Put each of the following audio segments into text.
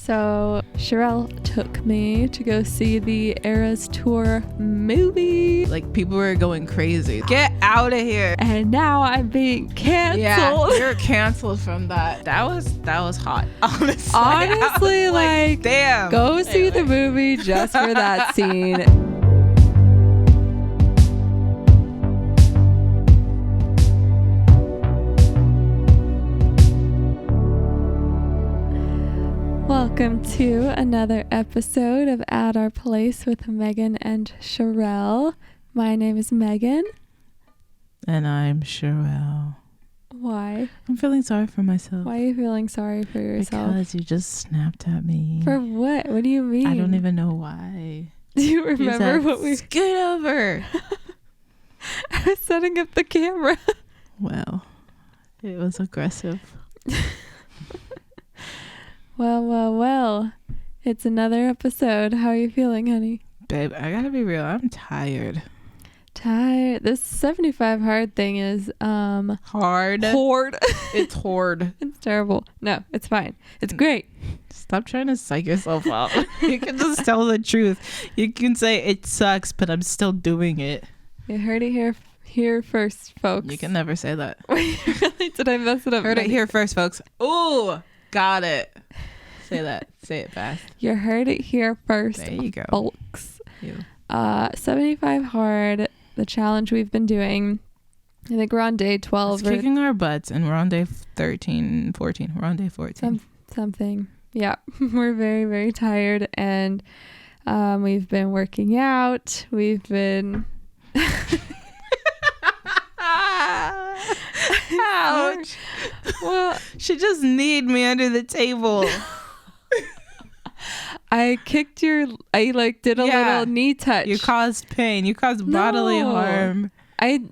So Sherell took me to go see the Eras Tour movie. Like, people were going crazy. Get out of here. And now I'm being canceled. Yeah, you're canceled from that. That was hot. Honestly, like, damn. Go see the movie just for that scene. Welcome to another episode of At Our Place with Megan and Sherell. My name is Megan. And I'm Sherell. Why? I'm feeling sorry for myself. Why are you feeling sorry for yourself? Because you just snapped at me. For what? What do you mean? I don't even know why. Do you remember what we... Scoot over. I was setting up the camera. Well, it was aggressive. Well. It's another episode. How are you feeling, honey? Babe, I gotta be real. I'm tired. This 75 hard thing is Hard. It's hard. It's terrible. No, it's fine. It's great. Stop trying to psych yourself out. You can just tell the truth. You can say it sucks, but I'm still doing it. You heard it here first, folks. You can never say that. Really? Did I mess it up? Heard it here first, folks. Ooh, got it. Say that. Say it fast. You heard it here first. There you go, folks. You. 75 hard. The challenge we've been doing. I think we're on day 12. It's kicking our butts, and we're on day 13, 14. We're on day 14. Something. Yeah. We're very, very tired, and we've been working out. We've been... Ouch. Well, she just kneed me under the table. I did a little knee touch. You caused pain. You caused bodily harm. I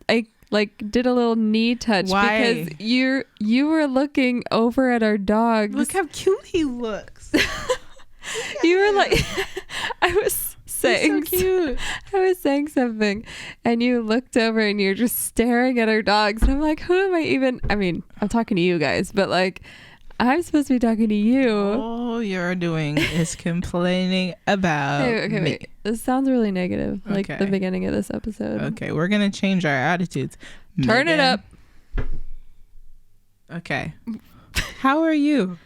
did a little knee touch. Why? Because you were looking over at our dog. Look how cute he looks. You were like, I was saying, so cute. I was saying something, and you looked over and you're just staring at our dogs, and I'm like, who am I even? I mean, I'm talking to you guys, but like, I'm supposed to be talking to you. All you're doing is complaining about okay, me. wait. This sounds really negative, like the beginning of this episode. Okay, we're gonna change our attitudes. Turn it up. Okay. How are you?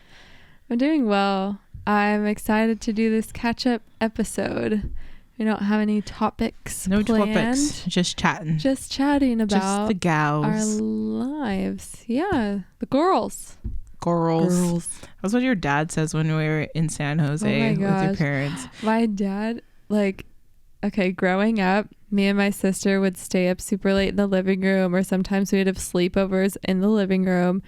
I'm doing well. I'm excited to do this catch-up episode. We don't have any topics No planned. topics. Just chatting. Just chatting about just the gals. our lives. Yeah, the girls. Girls. That's what your dad says when we were in San Jose with your parents. My dad, growing up, me and my sister would stay up super late in the living room, or sometimes we'd have sleepovers in the living room.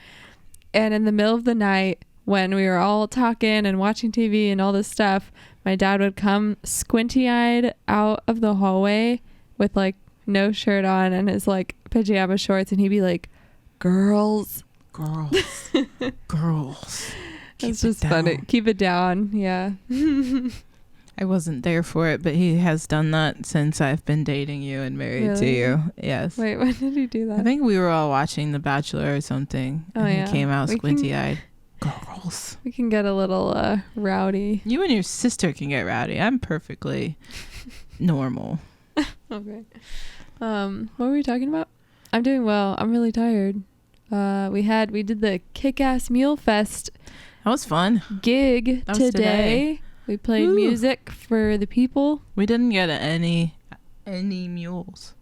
And in the middle of the night, when we were all talking and watching TV and all this stuff, my dad would come squinty-eyed out of the hallway with like no shirt on and his like pajama shorts, and he'd be like, girls. It's just funny. Keep it down. Yeah. I wasn't there for it, but he has done that since I've been dating you and married to you. Yes. Wait, when did he do that? I think we were all watching The Bachelor or something. Oh, and yeah. He came out squinty-eyed. Girls. We can get a little rowdy. You and your sister can get rowdy. I'm perfectly normal. Okay. What were we talking about? I'm doing well. I'm really tired. We did the Kick-Ass Mule Fest. That was fun. Gig today. We played music for the people. We didn't get any mules.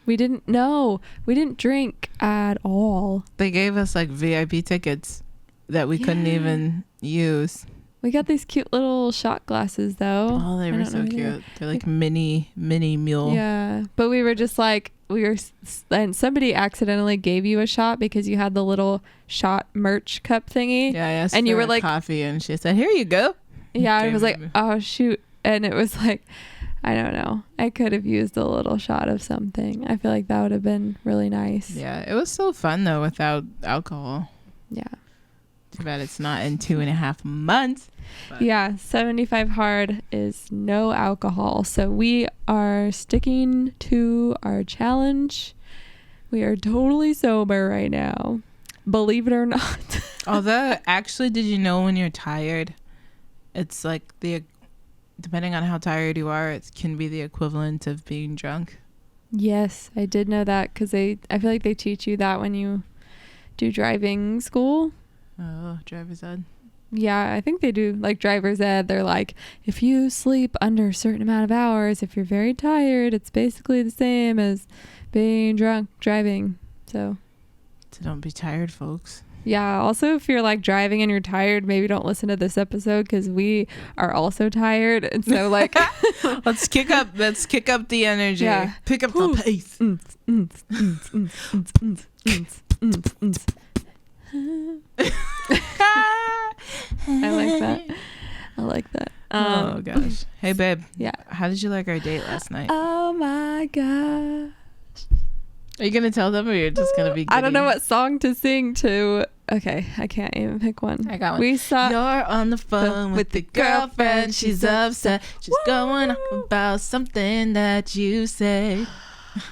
We didn't drink at all. They gave us like VIP tickets that we couldn't even use. We got these cute little shot glasses though. Oh, they were so cute. They're like mini mule. Yeah, but we were just like, and somebody accidentally gave you a shot because you had the little shot merch cup thingy. Yeah, I asked and for you were like coffee, and she said, "Here you go." Yeah, I was like, "Oh shoot!" And it was like, I don't know. I could have used a little shot of something. I feel like that would have been really nice. Yeah, it was so fun though without alcohol. Yeah. Too bad it's not in 2.5 months. But. Yeah, 75 hard is no alcohol. So we are sticking to our challenge. We are totally sober right now. Believe it or not. Although, actually, did you know when you're tired it's like depending on how tired you are, it can be the equivalent of being drunk. Yes, I did know that because I feel like they teach you that when you do driving school. Oh, driver's ed. Yeah, I think they do, like driver's ed. They're like, if you sleep under a certain amount of hours, if you're very tired, it's basically the same as being drunk driving. So don't be tired, folks. yeah, also if you're like driving and you're tired, maybe don't listen to this episode because we are also tired. And so like let's kick up the energy. Yeah. Pick up the pace. I like that. Oh gosh. Hey babe. Yeah. How did you like our date last night? Oh my gosh. Are you gonna tell them or you're just gonna be giddy? I don't know what song to sing to. Okay, I can't even pick one. I got one. We saw You're on the phone with the girlfriend. She's upset. She's going on about something that you say.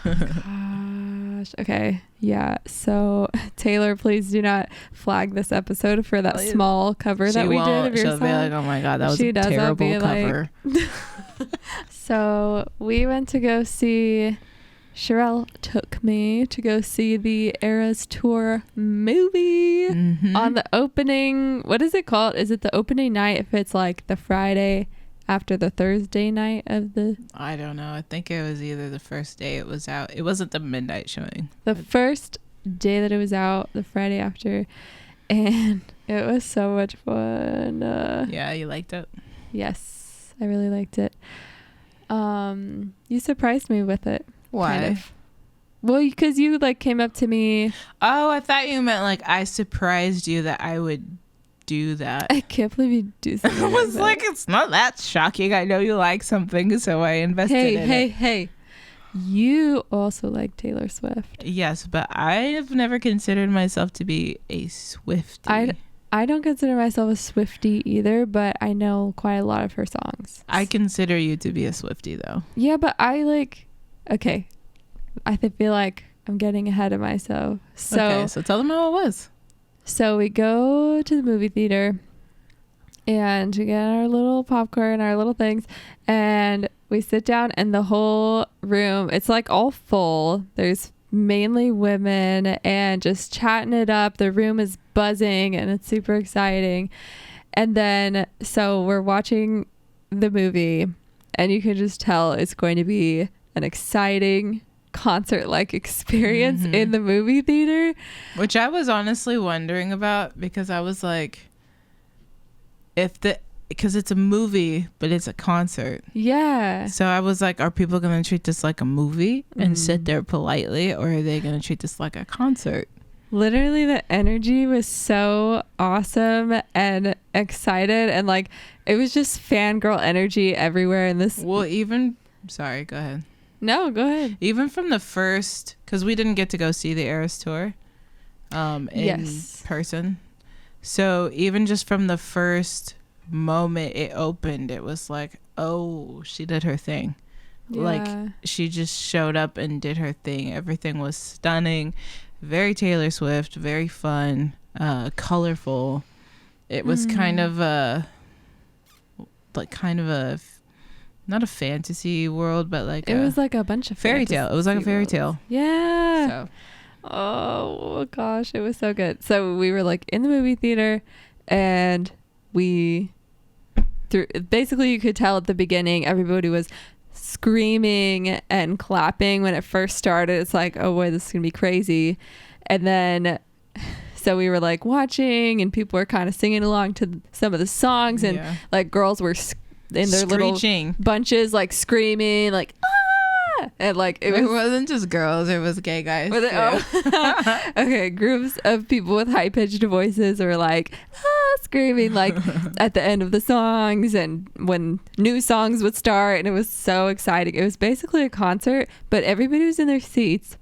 Gosh. Okay. Yeah. So Taylor, please do not flag this episode for that small cover that we did of your She'll song. be like, oh my god, that was a terrible cover. So we went to go see. Sherell took me to go see the Eras Tour movie on the opening. What is it called? Is it the opening night if it's like the Friday after the Thursday night of the... I don't know. I think it was either the first day it was out. It wasn't the midnight showing. The first day that it was out, the Friday after. And it was so much fun. Yeah, you liked it? Yes, I really liked it. You surprised me with it. Why? Kind of. Well, because you like came up to me. Oh, I thought you meant like I surprised you that I would do that. I can't believe you do something. I was like, it's not that shocking. I know you like something, so I invested in it. Hey. You also like Taylor Swift. Yes, but I've never considered myself to be a Swiftie. I don't consider myself a Swiftie either, but I know quite a lot of her songs. I consider you to be a Swiftie, though. Yeah, but I like... Okay. I feel like I'm getting ahead of myself. So tell them how it was. So we go to the movie theater and we get our little popcorn, our little things, and we sit down and the whole room, it's like all full. There's mainly women and just chatting it up. The room is buzzing and it's super exciting. And then, so we're watching the movie and you can just tell it's going to be an exciting concert-like experience in the movie theater. Which I was honestly wondering about because I was like, because it's a movie, but it's a concert. Yeah. So I was like, are people going to treat this like a movie and sit there politely, or are they going to treat this like a concert? Literally, the energy was so awesome and excited, and like it was just fangirl energy everywhere in this. Well, sorry, go ahead. No, go ahead. Even from the first, because we didn't get to go see the Eras Tour in person. So even just from the first moment it opened, it was like, oh, she did her thing. Yeah. Like, she just showed up and did her thing. Everything was stunning. Very Taylor Swift, very fun, colorful. It was kind of a not a fantasy world, but like it was like a bunch of fairy tale. It was like a fairy tale. Yeah. So. Oh gosh, it was so good. So we were like in the movie theater, and basically you could tell at the beginning everybody was screaming and clapping when it first started. It's like, oh boy, this is gonna be crazy. And then so we were like watching, and people were kind of singing along to some of the songs, and like girls were in their screeching. Little bunches, like screaming, like ah! And like it wasn't just girls, it was gay guys. Okay, groups of people with high pitched voices were like screaming like at the end of the songs and when new songs would start, and it was so exciting. It was basically a concert, but everybody was in their seats.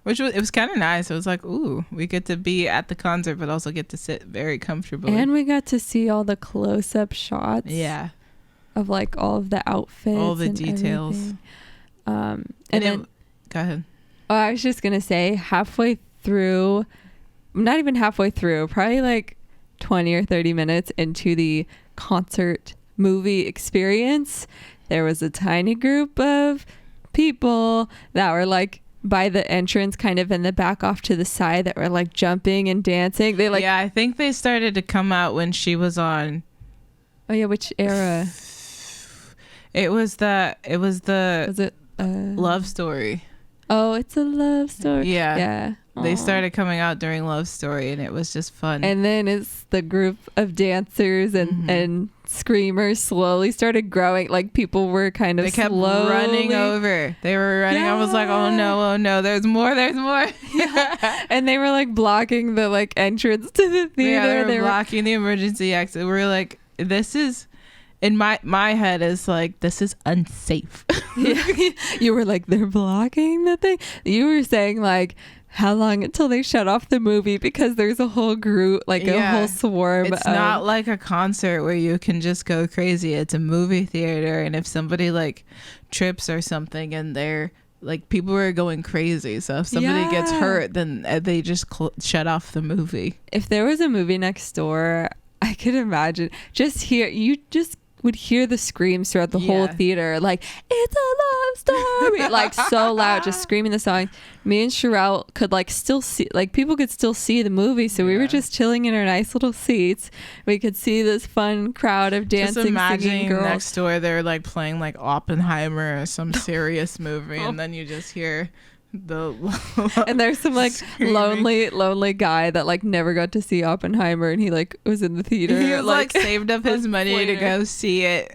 It was kind of nice. It was like, ooh, we get to be at the concert, but also get to sit very comfortably. And we got to see all the close-up shots. Yeah. Of like all of the outfits. All the details. And then, go ahead. Oh, I was just going to say halfway through, not even halfway through, probably like 20 or 30 minutes into the concert movie experience, there was a tiny group of people that were like by the entrance, kind of in the back off to the side, that were like jumping and dancing. They like, yeah, I think they started to come out when she was on. Oh yeah, which era? Was it Love Story? Oh, it's a love story. Yeah. They started coming out during Love Story, and it was just fun. And then it's the group of dancers and screamers slowly started growing. Like people were kind of, they kept running over. They were running. Yeah. I was like, oh no, there's more. Yeah. And they were like blocking the like entrance to the theater. Yeah, they were blocking the emergency exit. We were like, this is, in my head is like, this is unsafe. Yeah. You were like, they're blocking the thing. You were saying like, how long until they shut off the movie, because there's a whole group, like a whole swarm. It's not like a concert where you can just go crazy. It's a movie theater, and if somebody like trips or something, and they're like, people are going crazy, so if somebody gets hurt, then they just shut off the movie. If there was a movie next door, I could imagine you just would hear the screams throughout the whole theater, like, it's a love story, like so loud, just screaming the song. Me and Sherell could like still see, like people could still see the movie, so we were just chilling in our nice little seats. We could see this fun crowd of dancing, singing girls. Next door they're like playing like Oppenheimer or some serious movie, and then you just hear and there's some like lonely guy that like never got to see Oppenheimer, and he like was in the theater. He was like saved up his money to go see it.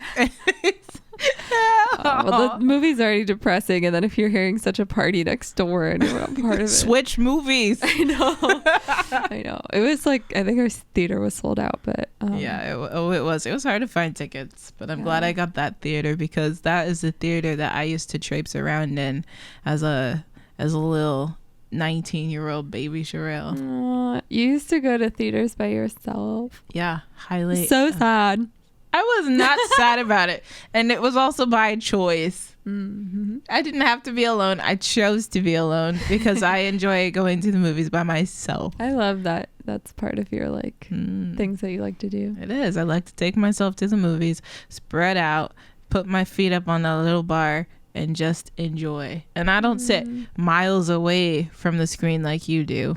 Well, the movie's already depressing, and then if you're hearing such a party next door and you're not part of it, switch movies. I know. It was like, I think our theater was sold out, but it was hard to find tickets, but I'm glad I got that theater, because that is the theater that I used to traipse around in as a little 19-year-old baby Sherell. You used to go to theaters by yourself. Yeah, highly. So sad. I was not sad about it, and it was also by choice. Mm-hmm. I didn't have to be alone. I chose to be alone because I enjoy going to the movies by myself. I love that. That's part of your like things that you like to do. It is. I like to take myself to the movies, spread out, put my feet up on a little bar, and just enjoy. And I don't sit miles away from the screen like you do.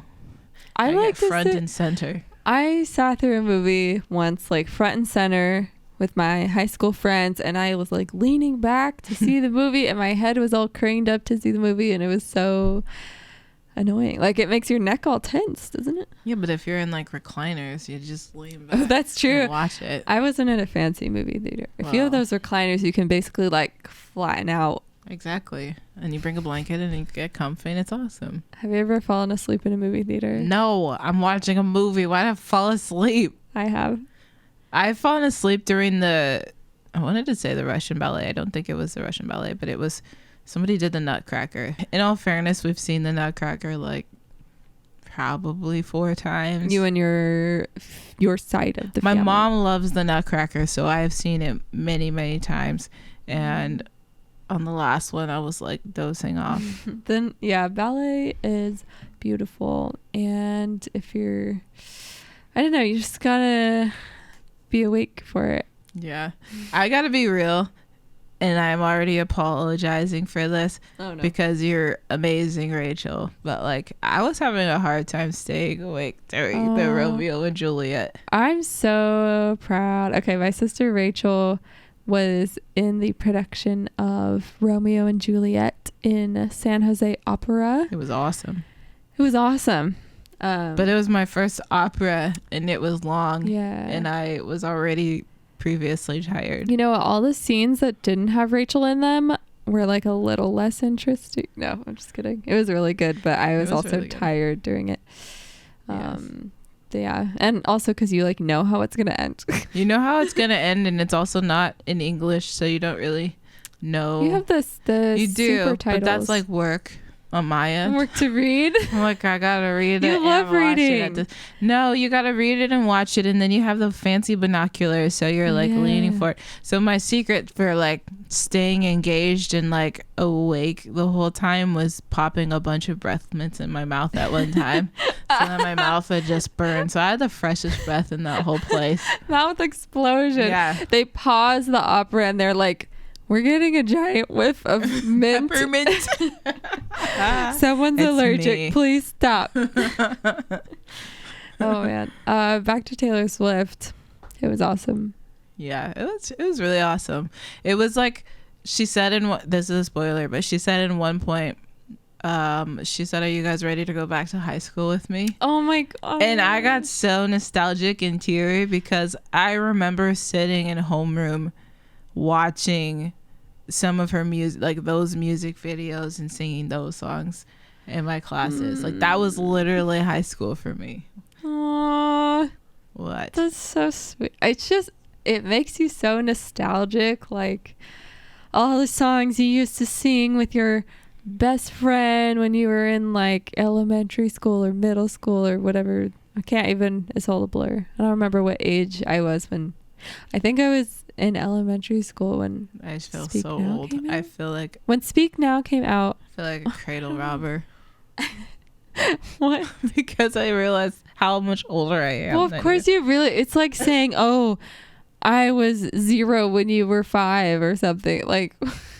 I like get front and center. I sat through a movie once, like front and center with my high school friends, and I was like leaning back to see the movie, and my head was all craned up to see the movie, and it was so annoying. Like, it makes your neck all tense, doesn't it? Yeah, but if you're in like recliners, you just lean back. Oh, that's true. And watch it. I wasn't in a fancy movie theater. If you have those recliners, you can basically like flatten out. Exactly. And you bring a blanket and you get comfy, and it's awesome. Have you ever fallen asleep in a movie theater? No, I'm watching a movie. Why did I fall asleep? I have. I've fallen asleep during I wanted to say the Russian ballet. I don't think it was the Russian ballet, but it was, somebody did the Nutcracker. In all fairness, we've seen the Nutcracker like probably 4 times. You and your side of the My family. mom loves the Nutcracker, so I have seen it many, many times. And on the last one, I was like dozing off. Then ballet is beautiful, and if you're, I don't know, you just gotta be awake for it. Yeah, I gotta be real, and I'm already apologizing for this because you're amazing, Rachel, but like I was having a hard time staying awake during the Romeo and Juliet. I'm so proud. Okay, my sister Rachel was in the production of Romeo and Juliet in San Jose Opera. It was awesome. But it was my first opera, and it was long. Yeah. And I was already previously tired. You know, all the scenes that didn't have Rachel in them were like a little less interesting. No, I'm just kidding. It was really good, but I was also really tired during it. Yes. Yeah, and also because you like know how it's gonna end. You know how it's gonna end, and it's also not in English, so you don't really know. You have the you do, super titles. but that's like work. on my end. Work to read. I'm like, I gotta read it. You love reading. No, you gotta read it and watch it, and then you have the fancy binoculars, so you're like leaning forward. So my secret for like staying engaged and like awake the whole time was popping a bunch of breath mints in my mouth at one time, so that my mouth would just burn. So I had the freshest breath in that whole place. Mouth explosion. Yeah. They pause the opera and they're like, we're getting a giant whiff of mint. Peppermint. Someone's It's allergic. me. Please stop. Oh man. Back to Taylor Swift. It was awesome. Yeah, it was really awesome. It was like she said this is a spoiler, but she said in one point, she said, "Are you guys ready to go back to high school with me?" Oh my god. And I got so nostalgic and teary because I remember sitting in homeroom watching some of her music, like those music videos, and singing those songs in my classes. Like that was literally high school for me. Aww. What? That's so sweet. It makes you so nostalgic. Like all the songs you used to sing with your best friend when you were in like elementary school or middle school or whatever. It's all a blur. I don't remember what age I was when, I think I was in elementary school when I just feel Speak so Now old. came out? I feel like Speak Now came out. a cradle robber. What? Because I realized how much older I am. Well, of course it's like saying, oh, I was 0 when you were 5 or something. Like,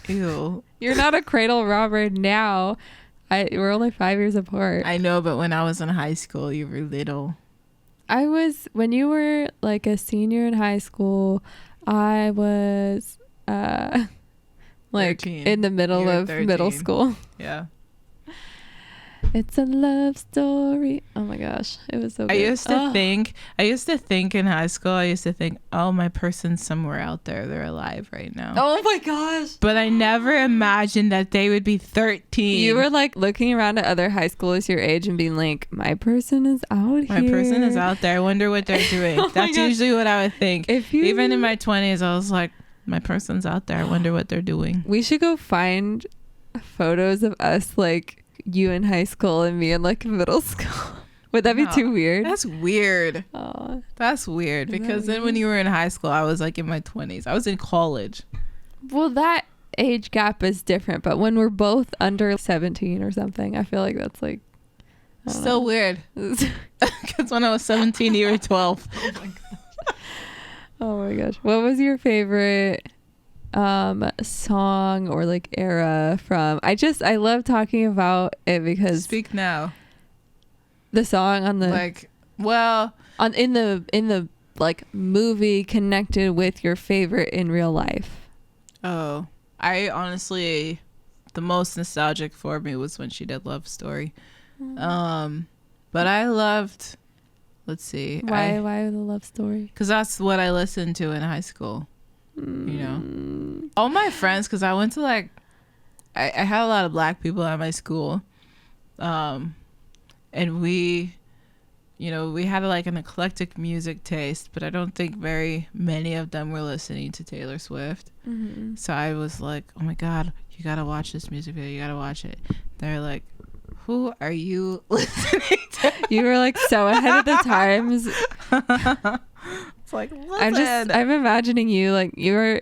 Ew. you're not a cradle robber now. We're only 5 years apart. I know, but when I was in high school, you were little. When you were like a senior in high school, I was like 13. in the middle You were of 13. middle school. Yeah. It's a love story. Oh my gosh, it was so good. I used to think in high school, oh, my person's somewhere out there. They're alive right now. Oh my gosh. But I never imagined that they would be 13. You were like looking around at other high schoolers your age and being like, my person is out here. My person is out there. I wonder what they're doing. Oh That's usually what I would think. Even in my 20s, I was like, my person's out there. I wonder what they're doing. We should go find photos of us, like you in high school and me in like middle school. Would that be too weird? That's weird. Oh, That's weird because then when you were in high school, I was like in my 20s. I was in college. well, that age gap is different, but when we're both under 17 or something, I feel like that's like Still weird. Because when I was 17, you were 12. Oh my gosh. What was your favorite song or like era from? I love talking about it because Speak Now. the song on the Like, well, in the like movie connected with your favorite in real life. oh, I honestly, the most nostalgic for me was when she did Love Story. But I loved, let's see. Why the love story? Because that's what I listened to in high school. You know, all my friends, because I went to like, I had a lot of black people at my school. And we had like an eclectic music taste, but I don't think very many of them were listening to Taylor Swift. Mm-hmm. So I was like, oh my God, you gotta watch this music video. You gotta watch it. They're like, who are you listening to? You were like so ahead of the times. It's like, listen. I'm imagining you like you were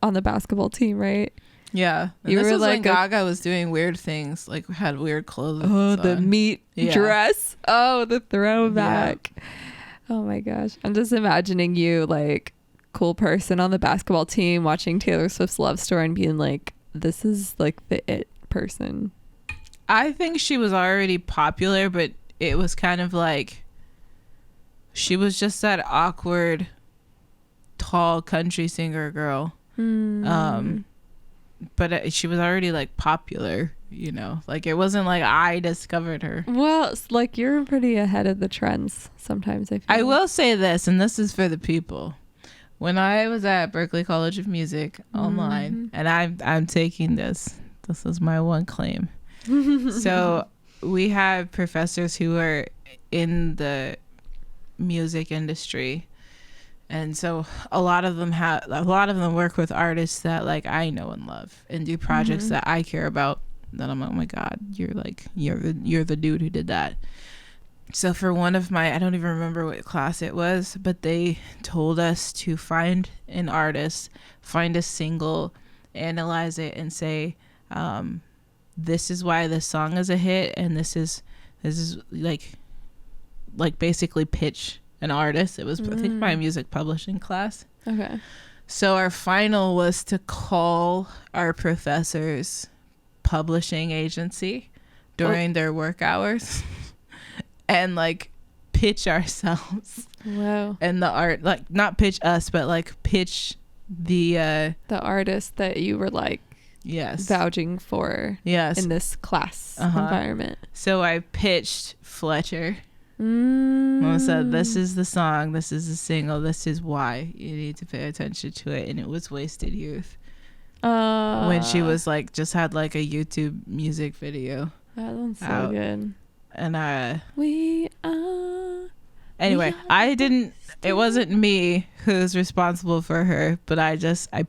on the basketball team, right? Yeah. And You this were was like when Gaga was doing weird things, like had weird clothes. Oh, the on. meat Yeah. dress. Oh, the throwback. Yeah. Oh my gosh. I'm just imagining you like cool person on the basketball team watching Taylor Swift's Love Story and being like, this is like the it person. I think she was already popular, but it was kind of like she was just that awkward, tall country singer girl. But she was already like popular, you know, like it wasn't like I discovered her. Well, it's like you're pretty ahead of the trends sometimes. I will say this, and this is for the people. When I was at Berklee College of Music online, and I'm taking this is my one claim. So we have professors who are in the music industry, and so a lot of them work with artists that like I know and love and do projects that I care about. that I'm like, oh my God, you're the dude who did that. So for one of my, I don't even remember what class it was, but they told us to find an artist, find a single, analyze it, and say, this is why this song is a hit, and this is like basically pitch an artist. It was I think my music publishing class. Okay. So our final was to call our professor's publishing agency during their work hours and like pitch ourselves. Wow. And the art, like not pitch us, but like pitch the artist that you were like vouching for in this class environment. So I pitched Fletcher. Mom said, this is the song, this is the single, this is why you need to pay attention to it. And it was Wasted Youth. When she was like, just had like a YouTube music video. That one's so good. And we are. Anyway, it wasn't me who's responsible for her, but I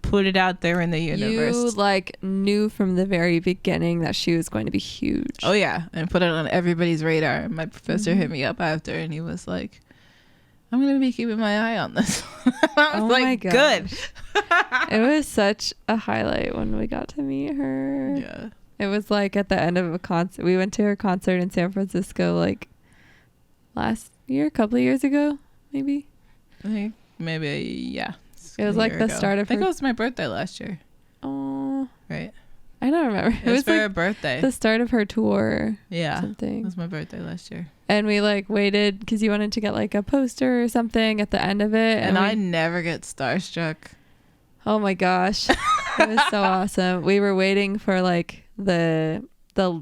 put it out there in the universe. You like knew from the very beginning that she was going to be huge. Oh yeah, and put it on everybody's radar. My professor hit me up after and he was like, I'm going to be keeping my eye on this. I was like, my gosh. Good. It was such a highlight when we got to meet her. Yeah. It was like at the end of a concert. We went to her concert in San Francisco like last year, a couple of years ago, maybe. I think maybe, yeah. It was like the start of I think it was my birthday last year. Oh. Right. I don't remember. It was for like her birthday. The start of her tour. Yeah. Something. It was my birthday last year. And we like waited because you wanted to get like a poster or something at the end of it. And I never get starstruck. Oh my gosh. It was so awesome. We were waiting for like the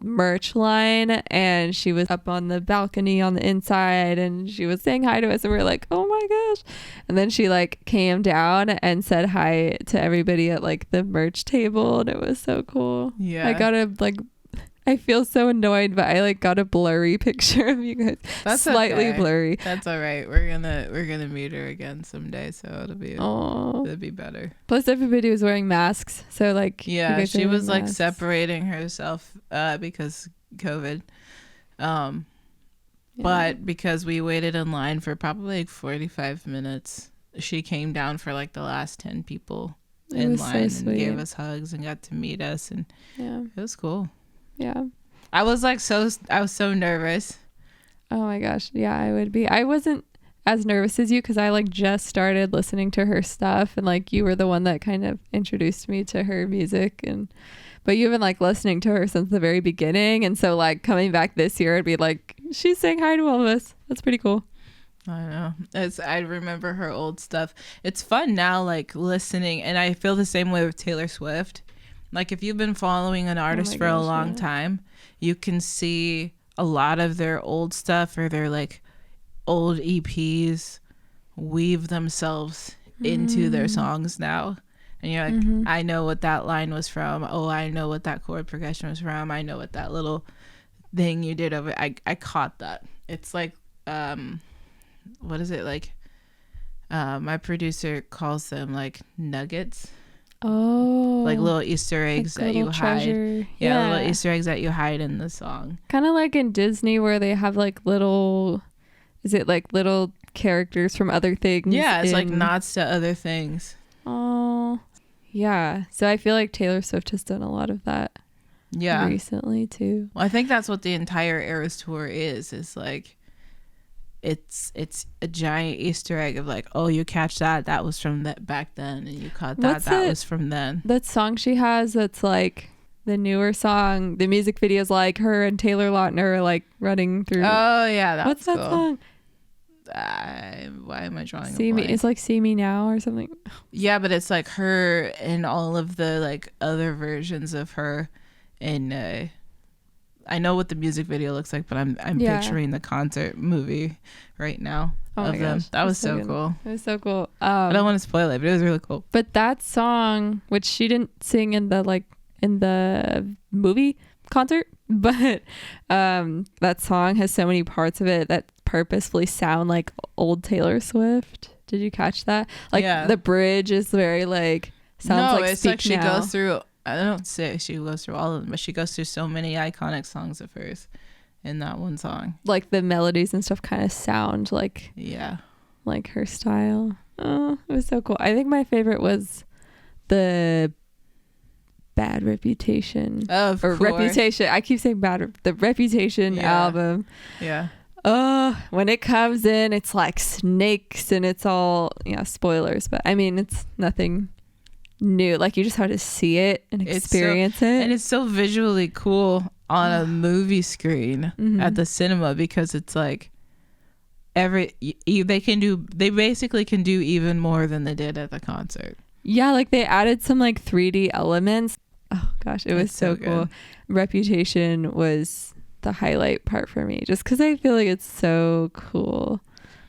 merch line and she was up on the balcony on the inside and she was saying hi to us and we were like, oh my gosh. And then she like came down and said hi to everybody at like the merch table and it was so cool. Yeah. I got a like, I feel so annoyed, but I like got a blurry picture of you guys. That's slightly blurry. That's all right. We're gonna meet her again someday, so it'll be better. Plus, everybody was wearing masks, so like she was like separating herself because COVID. But because we waited in line for probably like 45 minutes, she came down for like the last 10 people in line and gave us hugs and got to meet us, and it was cool. Yeah. I was so nervous. Oh my gosh. Yeah, I would be. I wasn't as nervous as you because I like just started listening to her stuff and like you were the one that kind of introduced me to her music but you've been like listening to her since the very beginning and so like coming back this year it'd be like she's saying hi to all of us. That's pretty cool. I know. I remember her old stuff. It's fun now like listening and I feel the same way with Taylor Swift. Like if you've been following an artist for a long time, you can see a lot of their old stuff or their like old EPs weave themselves into their songs now. And you're like, I know what that line was from. Oh, I know what that chord progression was from. I know what that little thing you did over. I caught that. It's like, what is it like? My producer calls them like nuggets. Oh, like little Easter eggs like that you hide. Yeah, little Easter eggs that you hide in the song. Kind of like in Disney where they have like little, is it like little characters from other things? Yeah, it's like nods to other things. Oh, yeah. So I feel like Taylor Swift has done a lot of that. Yeah, recently too. Well, I think that's what the entire Eras tour is like. It's a giant Easter egg of like, oh, you catch that was from that back then, and you caught that was from then. That song she has that's like the newer song, the music video is like her and Taylor Lautner like running through. Oh yeah, what's that song? Why am I drawing See a me? blank? It's like See Me Now or something. Yeah, but it's like her and all of the like other versions of her in I know what the music video looks like, but I'm picturing the concert movie right now of them. That was so cool. It was so cool. I don't want to spoil it, but it was really cool. But that song, which she didn't sing in the movie concert, but that song has so many parts of it that purposefully sound like old Taylor Swift. Did you catch that? Like the bridge is very like sounds like it's like she goes through I don't say she goes through all of them, but she goes through so many iconic songs of hers in that one song. Like the melodies and stuff kind of sound like her style. Oh, it was so cool. I think my favorite was the Bad Reputation. Reputation. I keep saying bad. The Reputation album. Yeah. When it comes in, it's like snakes and it's all, spoilers, but I mean, it's nothing new. Like, you just have to see it and experience it. And it's so visually cool on a movie screen at the cinema, because it's like they basically can do even more than they did at the concert. Yeah, like they added some like 3D elements. Oh gosh, it was so cool. Reputation was the highlight part for me, just because I feel like it's so cool.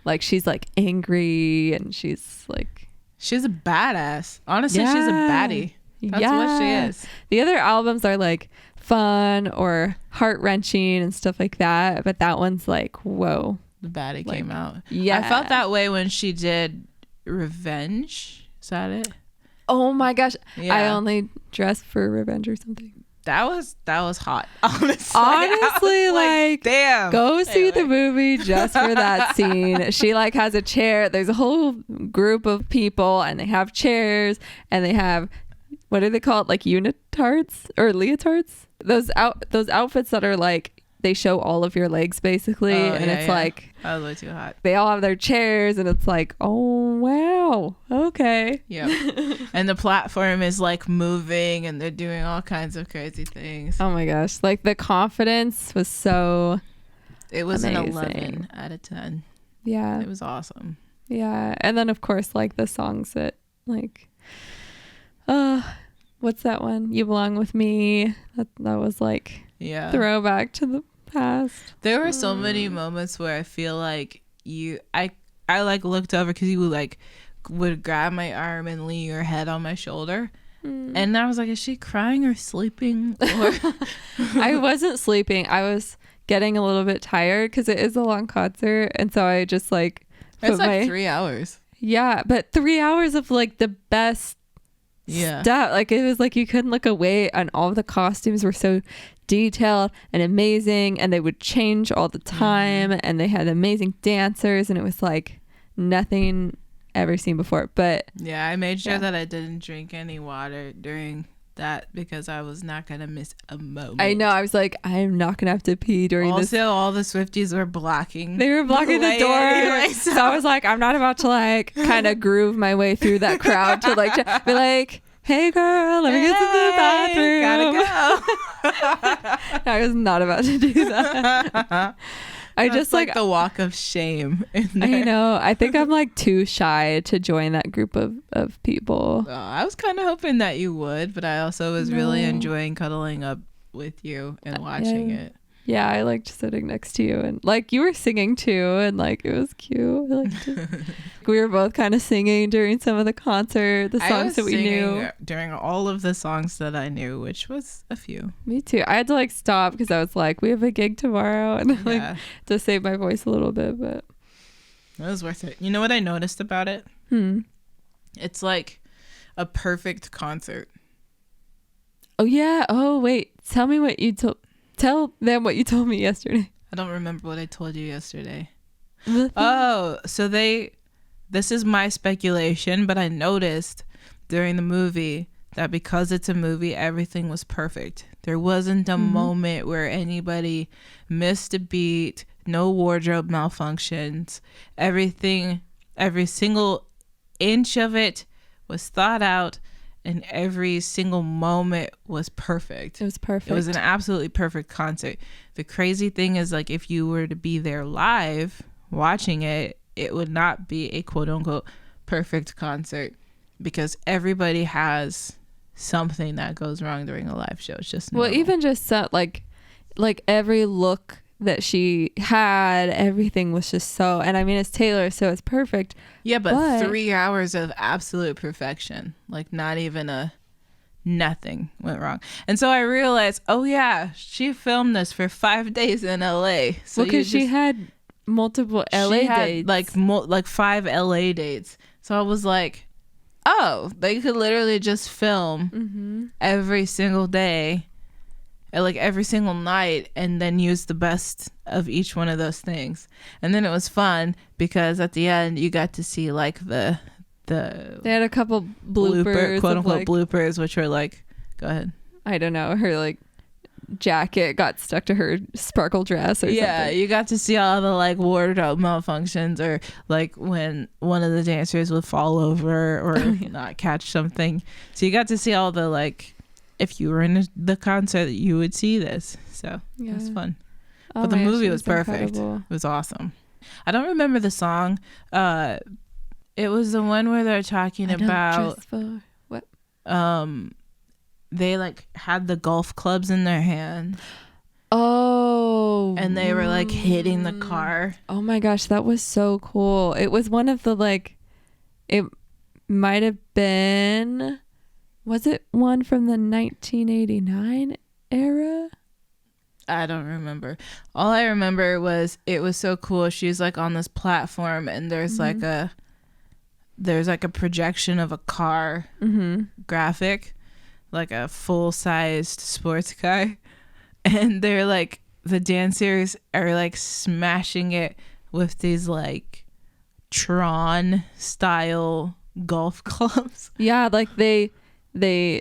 Like, she's like angry and she's a badass. Honestly, she's a baddie. That's what she is. The other albums are like fun or heart-wrenching and stuff like that, but that one's like, whoa. The baddie came out. Yeah. I felt that way when she did Revenge. Is that it? Oh my gosh. Yeah. I only dressed for Revenge or something. That was hot. Honestly, like damn. Go see the movie just for that scene. She like has a chair. There's a whole group of people and they have chairs and they have, what are they called? Like unitards or leotards? Those outfits that are like, they show all of your legs basically. Like, that was way too hot. They all have their chairs and it's like, oh wow, okay. Yeah. And the platform is like moving and they're doing all kinds of crazy things. Oh my gosh, like the confidence was so it was amazing. An 11 out of 10. Yeah, it was awesome. Yeah. And then of course like the songs that like what's that one, You Belong With Me, that was like throwback to the past. There were so many moments where I feel like I like looked over because you would grab my arm and lean your head on my shoulder, and I was like, is she crying or sleeping? Or I wasn't sleeping. I was getting a little bit tired because it is a long concert, and so I just like it's like 3 hours. Yeah, but 3 hours of like the best stuff. Like, it was like you couldn't look away, and all of the costumes were so detailed and amazing, and they would change all the time, and they had amazing dancers, and it was like nothing ever seen before. But yeah, I made sure that I didn't drink any water during that because I was not gonna miss a moment. I know, I was like, I'm not gonna have to pee during this. Also, all the Swifties were blocking. They were blocking the door anyway, so I was like, I'm not about to like kind of groove my way through that crowd to like be like, hey girl, let me get to the bathroom. Gotta go. I was not about to do that. That's just like the walk of shame in there. I know. I think I'm like too shy to join that group of people. I was kind of hoping that you would, but I also was really enjoying cuddling up with you and watching it. Yeah, I liked sitting next to you, and like you were singing too, and like it was cute. I liked it. We were both kind of singing during some of the concert, the songs that we knew. During all of the songs that I knew, which was a few. Me too. I had to like stop because I was like, we have a gig tomorrow, and like to save my voice a little bit, but it was worth it. You know what I noticed about it? It's like a perfect concert. Oh yeah. Oh wait. Tell me what you told. Tell them what you told me yesterday. I don't remember what I told you yesterday. So this is my speculation, but I noticed during the movie that because it's a movie, everything was perfect. There wasn't a moment where anybody missed a beat, no wardrobe malfunctions. Everything, every single inch of it was thought out, and every single moment was perfect. It was perfect. It was an absolutely perfect concert. The crazy thing is, like, if you were to be there live watching it, it would not be a quote unquote perfect concert because everybody has something that goes wrong during a live show. It's just normal. Well, even just like every look that she had, everything was just so, and I mean, it's Taylor, so it's perfect. Yeah, but 3 hours of absolute perfection, like not even nothing went wrong. And so I realized, oh yeah, she filmed this for 5 days in LA. So because she had multiple LA dates, like 5 LA dates. So I was like, oh, they could literally just film every single day, like every single night, and then use the best of each one of those things. And then it was fun because at the end you got to see like they had a couple bloopers, quote unquote bloopers, which were like, go ahead. I don't know, her like jacket got stuck to her sparkle dress or something. You got to see all the like wardrobe malfunctions, or like when one of the dancers would fall over or not catch something. So you got to see all the like, if you were in the concert you would see this. So it was fun. But the movie was perfect. Incredible. It was awesome. I don't remember the song. It was the one where they're talking about what? They like had the golf clubs in their hand. Oh. And they were like hitting the car. Oh my gosh, that was so cool. It was one of the like, it might have been, was it one from the 1989 era? I don't remember. All I remember was it was so cool. She's like on this platform and there's like a projection of a car graphic, like a full-sized sports car, and they're like, the dancers are like smashing it with these like Tron style golf clubs. Yeah, like they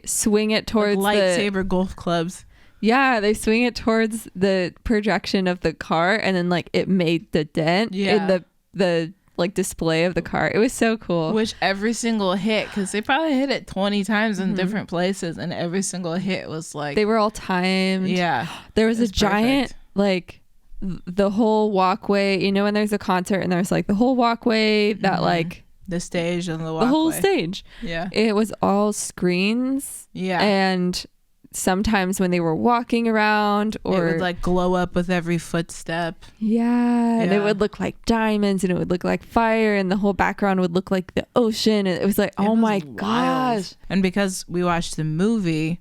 swing it towards like lightsaber golf clubs. Yeah, they swing it towards the projection of the car, and then like it made the dent in the like display of the car. It was so cool. Which every single hit, because they probably hit it 20 times in different places, and every single hit was like, they were all timed. Yeah, there was a giant like the whole walkway, you know, when there's a concert and there's like the whole walkway that like the stage and the walkway, the whole stage, it was all screens. And sometimes when they were walking around, or it would like glow up with every footstep. And it would look like diamonds, and it would look like fire, and the whole background would look like the ocean. It was like, oh my gosh. And because we watched the movie,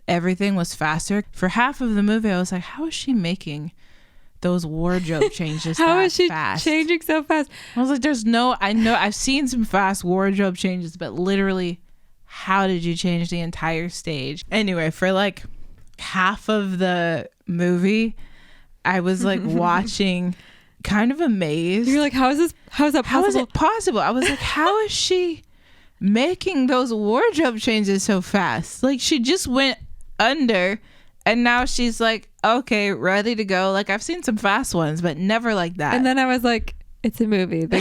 everything was faster. For half of the movie I was like, how is she making those wardrobe changes how is she fast? Changing so fast? I was like, I know I've seen some fast wardrobe changes, but literally, how did you change the entire stage? Anyway, for like half of the movie, I was like watching, kind of amazed. You're like, how is that possible? How is it possible? I was like, how is she making those wardrobe changes so fast? Like, she just went under and now she's like, okay, ready to go. Like, I've seen some fast ones, but never like that. And then I was like, it's a movie. They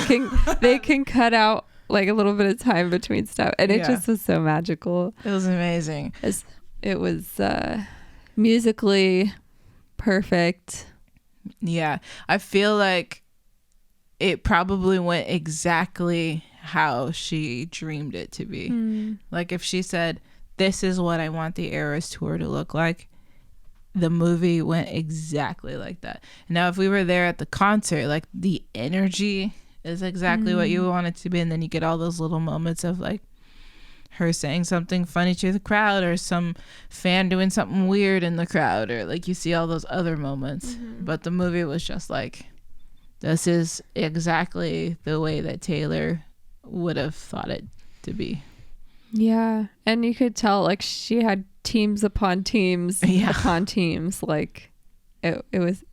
can cut out like a little bit of time between stuff, and it just was so magical. It was amazing. It was musically perfect. Yeah, I feel like it probably went exactly how she dreamed it to be. Like, if she said, this is what I want the Eras tour to look like, the movie went exactly like that. Now, if we were there at the concert, like, the energy is exactly what you want it to be, and then you get all those little moments of like her saying something funny to the crowd, or some fan doing something weird in the crowd, or like you see all those other moments. But the movie was just like, this is exactly the way that Taylor would have thought it to be. Yeah, and you could tell like she had teams upon teams upon teams. Like it was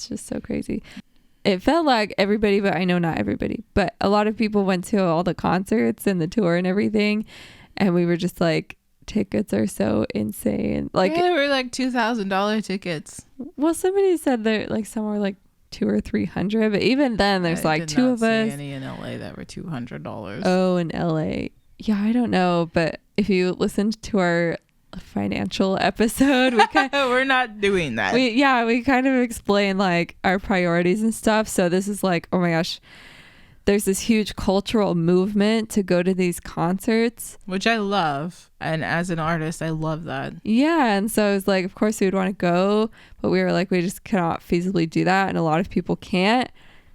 just so crazy. It felt like everybody, but I know not everybody, but a lot of people went to all the concerts and the tour and everything, and we were just like, tickets are so insane. Like, they were like $2,000 tickets. Well, somebody said they're like somewhere like $200 or $300, but even then there's like two of us. Any in LA that were $200. Oh, in LA, yeah, I don't know, but if you listened to our financial episode, we're not doing that. We kind of explain like our priorities and stuff. So this is like, oh my gosh, there's this huge cultural movement to go to these concerts, which I love, and as an artist I love that. Yeah, and so it's like, of course we would want to go, but we were like, we just cannot feasibly do that, and a lot of people can't.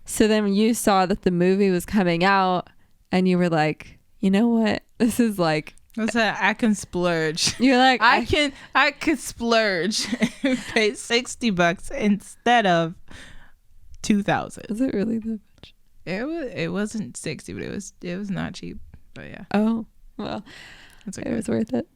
So then when you saw that the movie was coming out, and you were like, you know what, this is like, I can splurge. You're like, I could splurge and pay $60 instead of $2,000. Is it really that much? It wasn't 60, but it was not cheap. But yeah. Oh, Well, okay. It was worth it.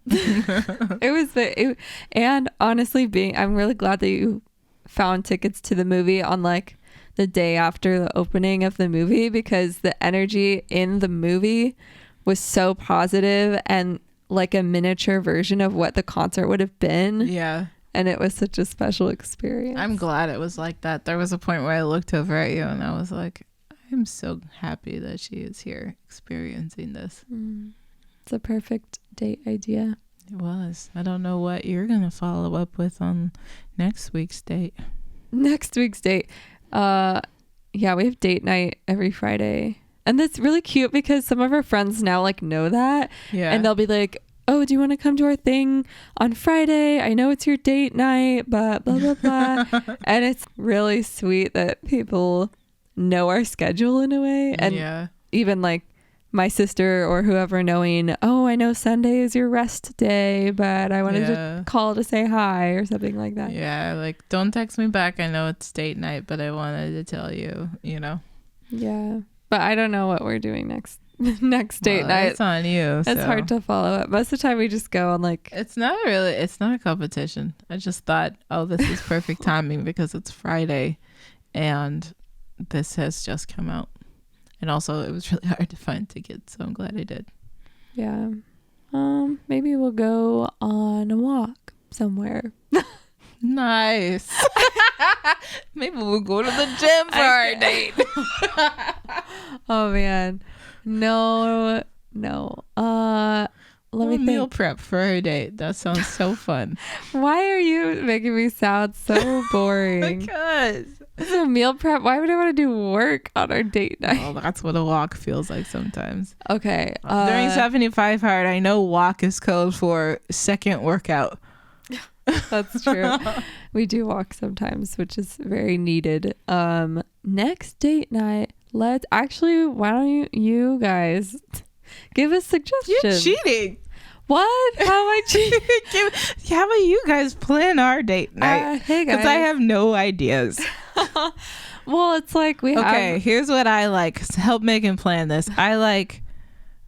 And honestly, I'm really glad that you found tickets to the movie on like the day after the opening of the movie, because the energy in the movie was so positive and like a miniature version of what the concert would have been. Yeah. And it was such a special experience. I'm glad it was like that. There was a point where I looked over at you and I was like, I'm so happy that she is here experiencing this. It's a perfect date idea. It was. I don't know what you're going to follow up with on next week's date. Next week's date. Yeah, we have date night every Friday. And that's really cute because some of our friends now like know that. Yeah. And they'll be like, oh, do you want to come to our thing on Friday? I know it's your date night, but blah, blah, blah. And it's really sweet that people know our schedule in a way. And even like my sister or whoever knowing, oh, I know Sunday is your rest day, but I wanted to call to say hi or something like that. Yeah, like don't text me back. I know it's date night, but I wanted to tell you, you know. Yeah. But I don't know what we're doing next date night. It's on you. It's hard to follow up. Most of the time we just go on like... It's not a competition. I just thought, oh, this is perfect timing because it's Friday and this has just come out. And also it was really hard to find tickets, so I'm glad I did. Yeah. Maybe we'll go on a walk somewhere. Nice. Maybe we'll go to the gym for our date. Oh man. No. Let me think. Meal prep for our date. That sounds so fun. Why are you making me sound so boring? Because it's a meal prep. Why would I want to do work on our date night? Well, that's what a walk feels like sometimes. Okay. During 75 hard, I know walk is code for second workout. That's true. We do walk sometimes, which is very needed. Next date night, why don't you guys give us suggestions? You're cheating. What? How am I cheating? How about you guys plan our date night? Hey guys. Because I have no ideas. Well, it's like Okay, here's what I like. Help Megan plan this. I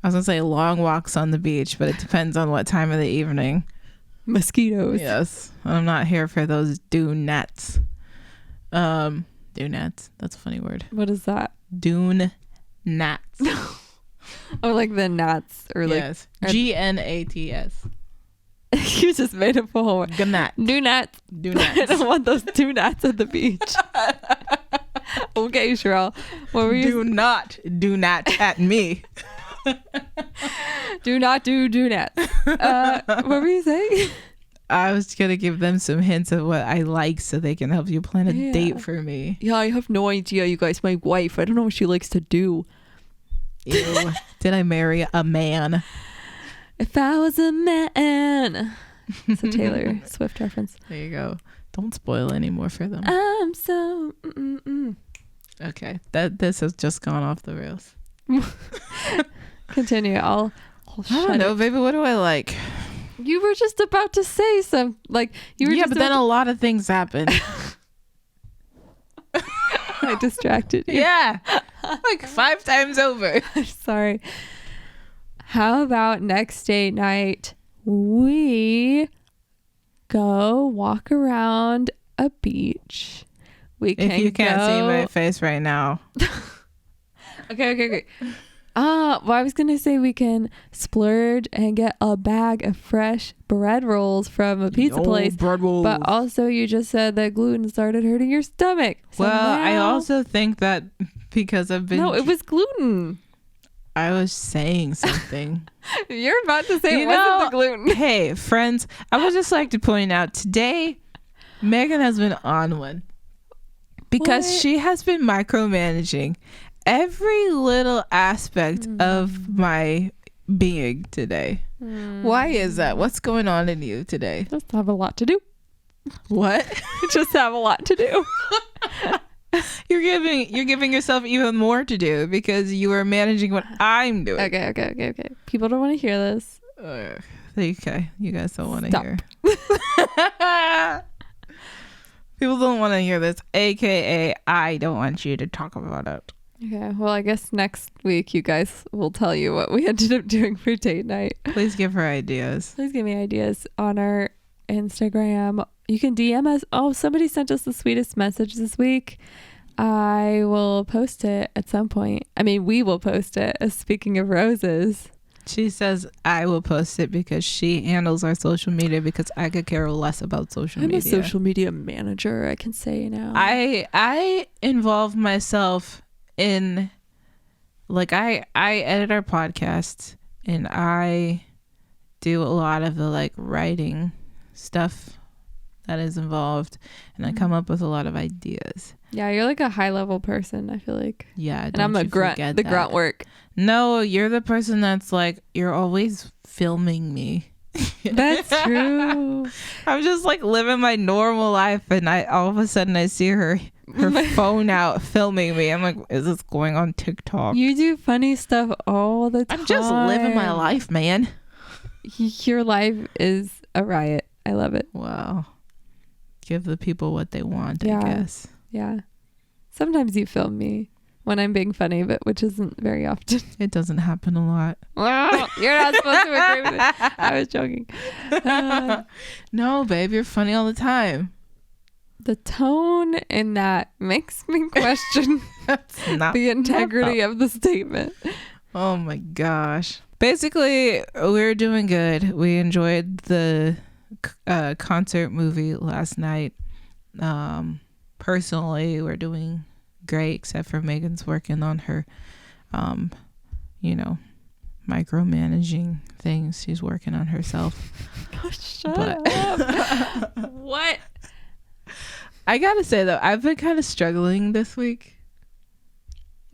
was gonna say long walks on the beach, but it depends on what time of the evening. Mosquitoes. Yes. I'm not here for those dune nets. Dune nets. That's a funny word. What is that? Dune gnats. Or like the gnats or like yes. GNATS. You just made up a whole word. Gnat. Do gnats. Do gnats. I don't want those do gnats at the beach. Okay, Sherell. What were you? Do not at me. Do not do gnats. What were you saying? I was gonna give them some hints of what I like so they can help you plan a date for me. Yeah, I have no idea, you guys. My wife, I don't know what she likes to do. Ew. Did I marry a man? If I was a man. It's a Taylor Swift reference. There you go. Don't spoil any more for them. I'm so... Okay. This has just gone off the rails. Continue. I'll I don't know, baby. What do I like? You were just about to say some... Like, you were but then a lot of things happened. I distracted you. Yeah. Like 5 times over. I'm sorry. How about next date night we go walk around a beach? If you can't see my face right now. Okay. Well, I was gonna say we can splurge and get a bag of fresh bread rolls from a pizza place. Bread rolls. But also, you just said that gluten started hurting your stomach. So I also think that because I've been... No, it was gluten. I was saying something. You're about to say it wasn't the gluten. Hey, friends, I would just like to point out today, Megan has been on one. Because she has been micromanaging every little aspect of my being today. Why is that? What's going on in you today? Just have a lot to do. What? Just have a lot to do. You're giving yourself even more to do because you are managing what I'm doing. Okay. People don't want to hear this. Okay, you guys don't want to hear. People don't want to hear this, aka I don't want you to talk about it. Okay, well, I guess next week you guys will tell you what we ended up doing for date night. Please give her ideas. Please give me ideas on our Instagram. You can DM us. Oh, somebody sent us the sweetest message this week. I will post it at some point. I mean, we will post it. Speaking of roses. She says I will post it because she handles our social media because I could care less about social media. I'm a social media manager, I can say now. I involve myself in, like, I edit our podcasts and I do a lot of the like writing stuff that is involved, and I come up with a lot of ideas. Yeah, you're like a high level person, I feel like. Yeah, and I'm a grunt, the grunt work. No, you're the person that's like, you're always filming me. That's true. I'm just like living my normal life, and I all of a sudden I see her phone out filming me. I'm like, is this going on TikTok? You do funny stuff all the time. I'm just living my life, man. Your life is a riot. I love it. Wow. Give the people what they want, I guess. Yeah. Sometimes you film me when I'm being funny, but which isn't very often. It doesn't happen a lot. Well, you're not supposed to agree with it. I was joking. No, babe, you're funny all the time. The tone in that makes me question the integrity of the statement. Oh my gosh. Basically, we're doing good. We enjoyed the concert movie last night. Personally, we're doing great, except for Megan's working on her micromanaging things. She's working on herself. Shut up. What? I gotta say though, I've been kind of struggling this week.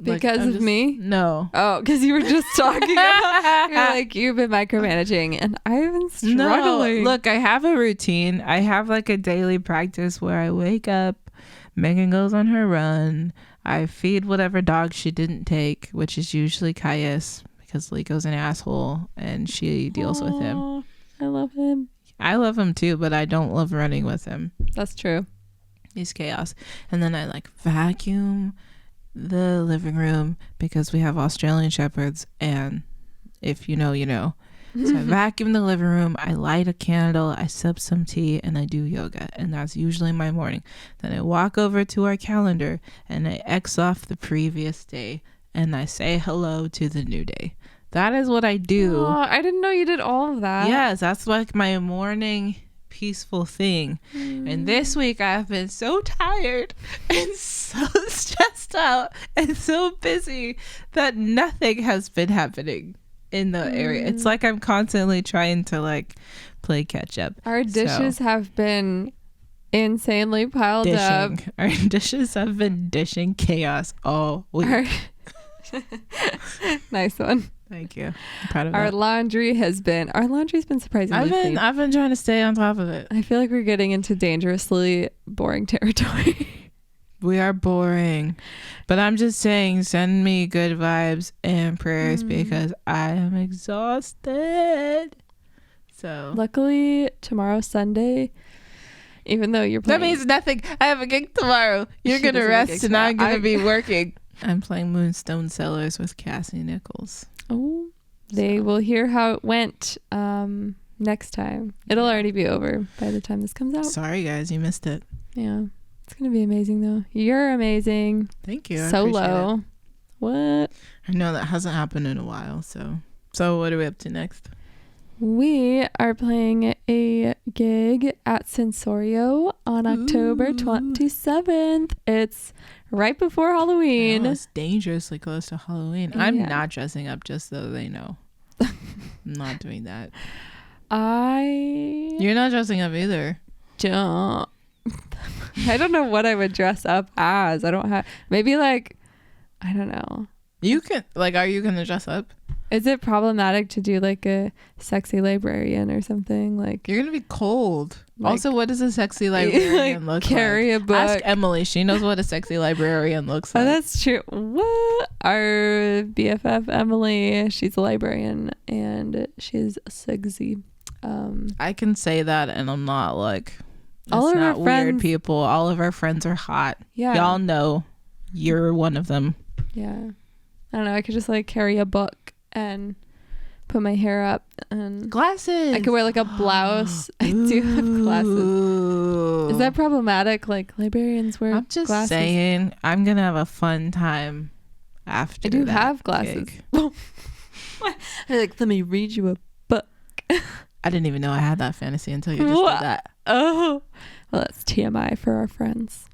Because of me? No. Oh, because you were just talking about, you're like, you've been micromanaging, and I've been struggling. No, look, I have a routine. I have like a daily practice where I wake up, Megan goes on her run, I feed whatever dog she didn't take, which is usually Caius, because Lico's an asshole, and she deals with him. I love him. I love him too, but I don't love running with him. That's true. He's chaos. And then I like vacuum the living room because we have Australian Shepherds, and if you know, you know. So I vacuum the living room, I light a candle, I sip some tea, and I do yoga, and that's usually my morning. Then I walk over to our calendar and I X off the previous day and I say hello to the new day. That is what I do. Oh, I didn't know you did all of that. Yes, that's like my morning peaceful thing. And this week I've been so tired and so stressed out and so busy that nothing has been happening in the area. It's like I'm constantly trying to like play catch up. Our dishes have been insanely piled up. Our dishes have been dishing chaos all week. Nice one. Thank you. I'm proud of our that. laundry's been surprisingly clean. I've been trying to stay on top of it. I feel like we're getting into dangerously boring territory. We are boring. But I'm just saying, send me good vibes and prayers because I am exhausted. So luckily tomorrow's Sunday, even though you're playing, that means nothing. I have a gig tomorrow. You're gonna rest and I'm gonna be working. I'm playing Moonstone Cellars with Cassie Nichols. Oh, they will hear how it went next time. It'll already be over by the time this comes out. Sorry guys, you missed it. Yeah, it's gonna be amazing though. You're amazing. Thank you. Solo. What? I know that hasn't happened in a while. So what are we up to next? We are playing a gig at Sensorio on October 27th. It's right before Halloween. Oh, it's dangerously close to Halloween. I'm not dressing up just so they know. I'm not doing that. You're not dressing up either. I don't know what I would dress up as. I don't have, maybe like, I don't know. You can, like, are you going to dress up? Is it problematic to do like a sexy librarian or something? Like, you're gonna be cold. Like, also, what does a sexy librarian look like? Carry a book. Ask Emily. She knows what a sexy librarian looks like. Oh, that's true. What? Our BFF Emily, she's a librarian and she's sexy. I can say that, and I'm not like, all of our friends, weird people. All of our friends are hot. Yeah, y'all know you're one of them. Yeah. I don't know. I could just like carry a book and put my hair up and glasses. I could wear like a blouse. I do have glasses. Is that problematic? Like librarians wear I'm just glasses? saying, I'm gonna have a fun time after. I do that have glasses. gig. I like, let me read you a book. I didn't even know I had that fantasy until you just did that. Oh, well, that's TMI for our friends.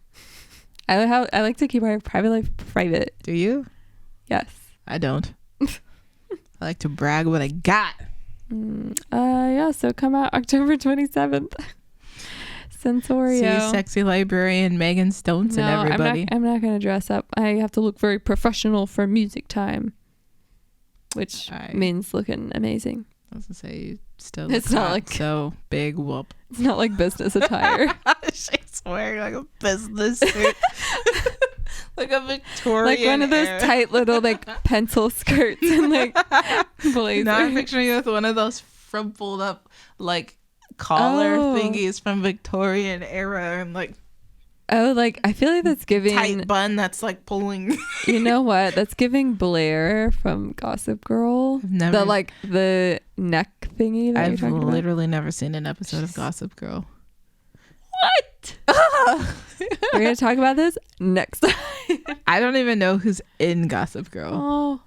I like to keep our private life private. Do you? Yes. I don't. I like to brag what I got. Yeah, so come out October 27th. Sensorio. See sexy librarian Megan Stones and everybody. I'm not going to dress up. I have to look very professional for music time, which means looking amazing. I was going to say, you still it's look not hot, like so big whoop. It's not like business attire. She's wearing like a business suit. Like a Victorian, like one of those tight little like pencil skirts and like blazers. Now I'm picturing you with one of those frumpled up like collar thingies from Victorian era and like like I feel like that's giving tight bun that's like pulling. You know what? That's giving Blair from Gossip Girl. The neck thingy. That I've literally never seen an episode of Gossip Girl. What? We're gonna talk about this next time. I don't even know who's in Gossip Girl. Oh,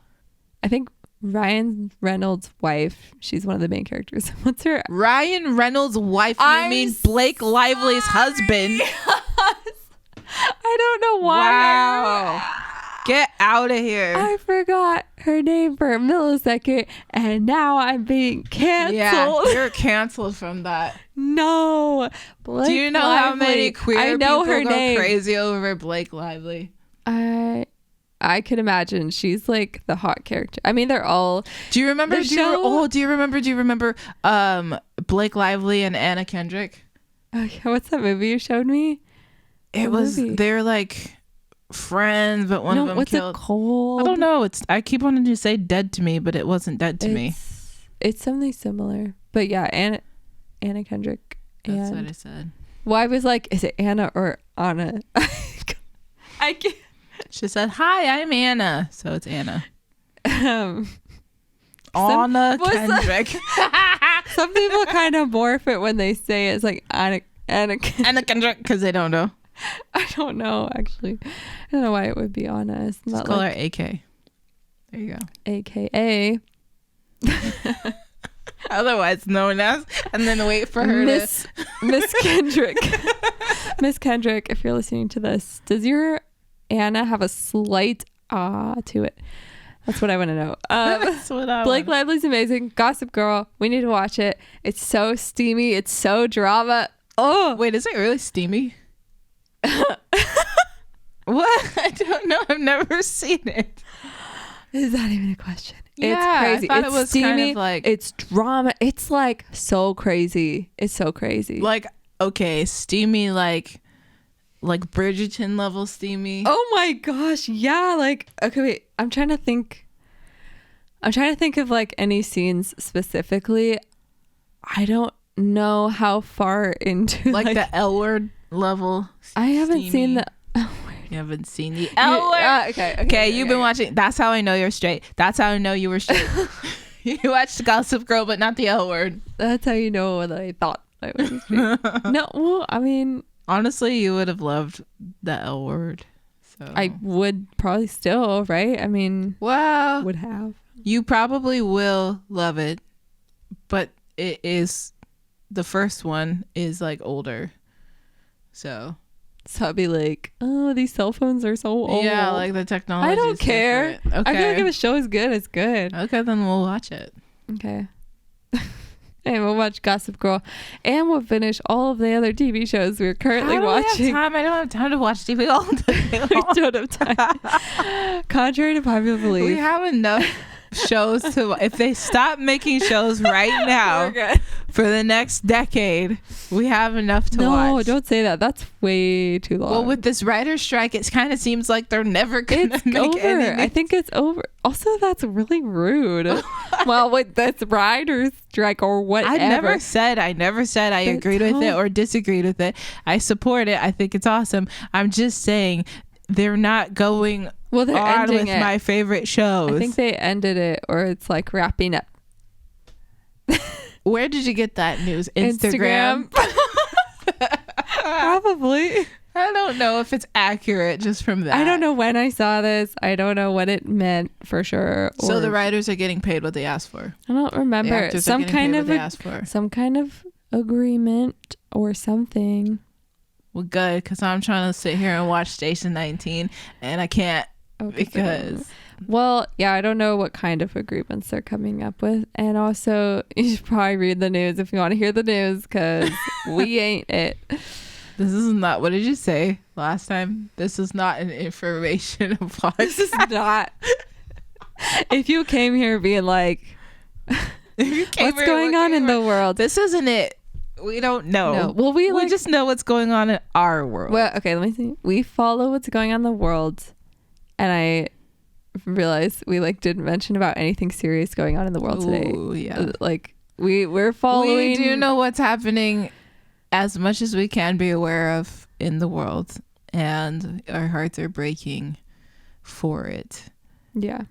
I think Ryan Reynolds' wife. She's one of the main characters. What's her? Ryan Reynolds' wife? You mean Blake Lively's husband? I don't know why. Wow. Get out of here. I forgot her name for a millisecond and now I'm being canceled. Yeah, you're canceled from that. No. Do you know how many queer people her go name. crazy over Blake Lively? I could imagine. She's like the hot character. I mean, they're all. Do you remember? Do you remember Blake Lively and Anna Kendrick? Okay, what's that movie you showed me? They're like friends, but one of them what's killed. It called? I don't know. I keep wanting to say Dead to Me, but it wasn't Dead to Me. It's something similar. But yeah, Anna Kendrick. That's what I said. Well, I was like, is it Anna or Anna? I can't. She said, "Hi, I'm Anna," so it's Anna. Anna Kendrick. Some people kind of morph it when they say it. It's like Anna Kendrick because they don't know. I don't know, actually. I don't know why it would be Anna. It's just not call like her AK. There you go. AKA. Otherwise known as, and then wait for her Miss Kendrick. Miss Kendrick, if you're listening to this, does your Anna have a slight to it? That's what I want to know. That's what I Blake Lively's amazing. Gossip Girl, we need to watch it. It's so steamy. It's so drama. Oh, wait, is it really steamy? What? I don't know. I've never seen it. Is that even a question? Yeah, it's crazy. I thought it's it was steamy. kind of like it's drama. It's like so crazy. It's so crazy. Like, okay, steamy, like Bridgerton level steamy. Oh my gosh, yeah. Like, okay, wait. I'm trying to think of like any scenes specifically. I don't know how far into like the L word level. I haven't steamy. seen the. You haven't seen the L word. Okay. You've been watching. That's how I know you're straight. That's how I know you were straight. You watched Gossip Girl, but not the L word. That's how you know that I thought I was straight. No, well, I mean, honestly, you would have loved the L word. So I would probably still, right? I mean, well, would have. You probably will love it, but it is the first one is like older, so I'll be like, oh, these cell phones are so old. Yeah, like the technology. I don't care. Okay. I feel like if a show is good, it's good. Okay, then we'll watch it. Okay. And we'll watch Gossip Girl, and we'll finish all of the other TV shows we're currently watching. I don't have time to watch TV all day long. We don't have time. Contrary to popular belief, we have enough shows to. If they stop making shows right now for the next decade, we have enough to watch. No, don't say that. That's way too long. Well, with this writer's strike, it kind of seems like they're never gonna make anything. I think it's over. Also, that's really rude. Well, with this writer's strike or whatever. I never said I agreed with it or disagreed with it. I support it. I think it's awesome. I'm just saying they're not going they're on with it. my favorite shows. I think they ended it, or it's like wrapping up. Where did you get that news? Instagram? Probably. I don't know if it's accurate just from that. I don't know when I saw this. I don't know what it meant for sure. So the writers are getting paid what they asked for. I don't remember. Some kind of agreement or something. Well, good, because I'm trying to sit here and watch Station 19 and I can't because... Well, yeah, I don't know what kind of agreements they're coming up with. And also, you should probably read the news if you want to hear the news, because we ain't it. This is not, what did you say last time? This is not an information podcast. This is not. If you came here being like, what's going on in the world? This isn't it. We don't know. No. Well, we just know what's going on in our world. Well, okay, let me see. We follow what's going on in the world. And I realized we didn't mention about anything serious going on in the world today. Ooh, yeah. We're following. We do know what's happening as much as we can be aware of in the world, and our hearts are breaking for it. Yeah.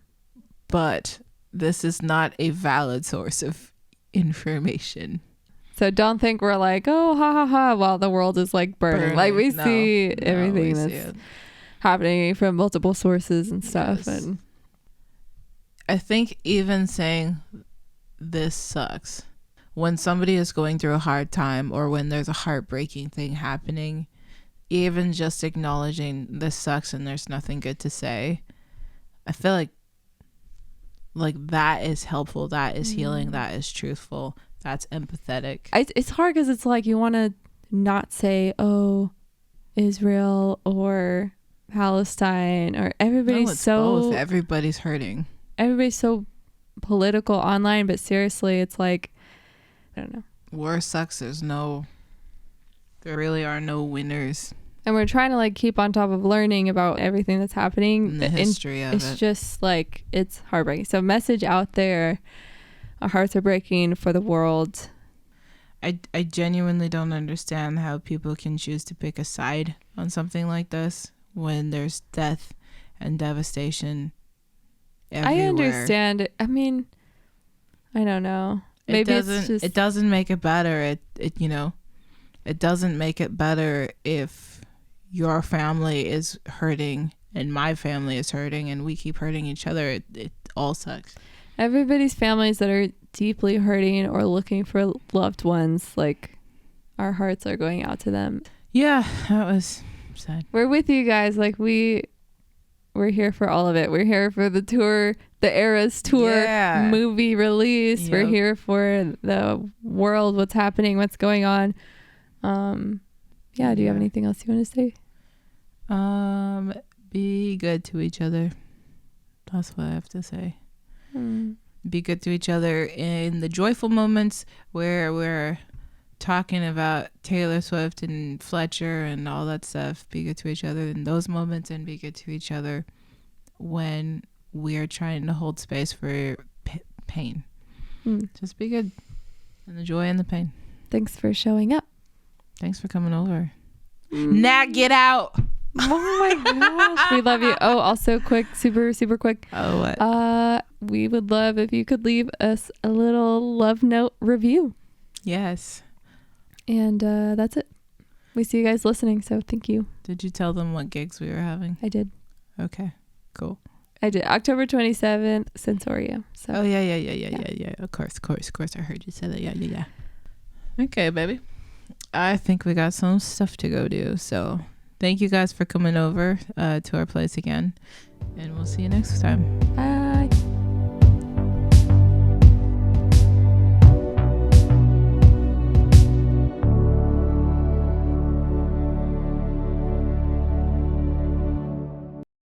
But this is not a valid source of information. So don't think we're like, oh, ha ha ha, while the world is burning. We see everything that's happening from multiple sources and stuff. Yes. And I think even saying this sucks, when somebody is going through a hard time or when there's a heartbreaking thing happening, even just acknowledging this sucks and there's nothing good to say, I feel like that is helpful, that is healing, that is truthful, that's empathetic. It's hard because it's you want to not say, oh, Israel or Palestine, or everybody's both. Everybody's hurting. Everybody's so political online, but seriously, it's I don't know. War sucks. There really are no winners. And we're trying to keep on top of learning about everything that's happening. And the history of it. It's just it's heartbreaking. So message out there. Our hearts are breaking for the world. I genuinely don't understand how people can choose to pick a side on something like this when there's death and devastation everywhere. I understand. I mean, I don't know. Maybe it doesn't make it better. It doesn't make it better if your family is hurting and my family is hurting and we keep hurting each other. It all sucks. Everybody's families that are deeply hurting or looking for loved ones, our hearts are going out to them. Yeah, that was sad. We're with you guys. We're here for all of it. We're here for the tour, the Eras tour, movie release. Yep. We're here for the world, what's happening, what's going on. Do you have anything else you want to say? Be good to each other. That's what I have to say. Be good to each other in the joyful moments where we're talking about Taylor Swift and Fletcher and all that stuff. Be good to each other in those moments, and be good to each other when we're trying to hold space for pain. Just be good in the joy and the pain. Thanks for showing up. Thanks for coming over. Nat, get out. Oh my gosh, we love you. Oh, also quick, super quick. Oh, what? We would love if you could leave us a little love note review. Yes. And that's it. We see you guys listening, so thank you. Did you tell them what gigs we were having? I did. Okay, cool. I did. October 27th, Sensoria. So. Oh, yeah. Of course. I heard you say that. Yeah. Okay, baby. I think we got some stuff to go do, so thank you guys for coming over to our place again, and we'll see you next time. Bye.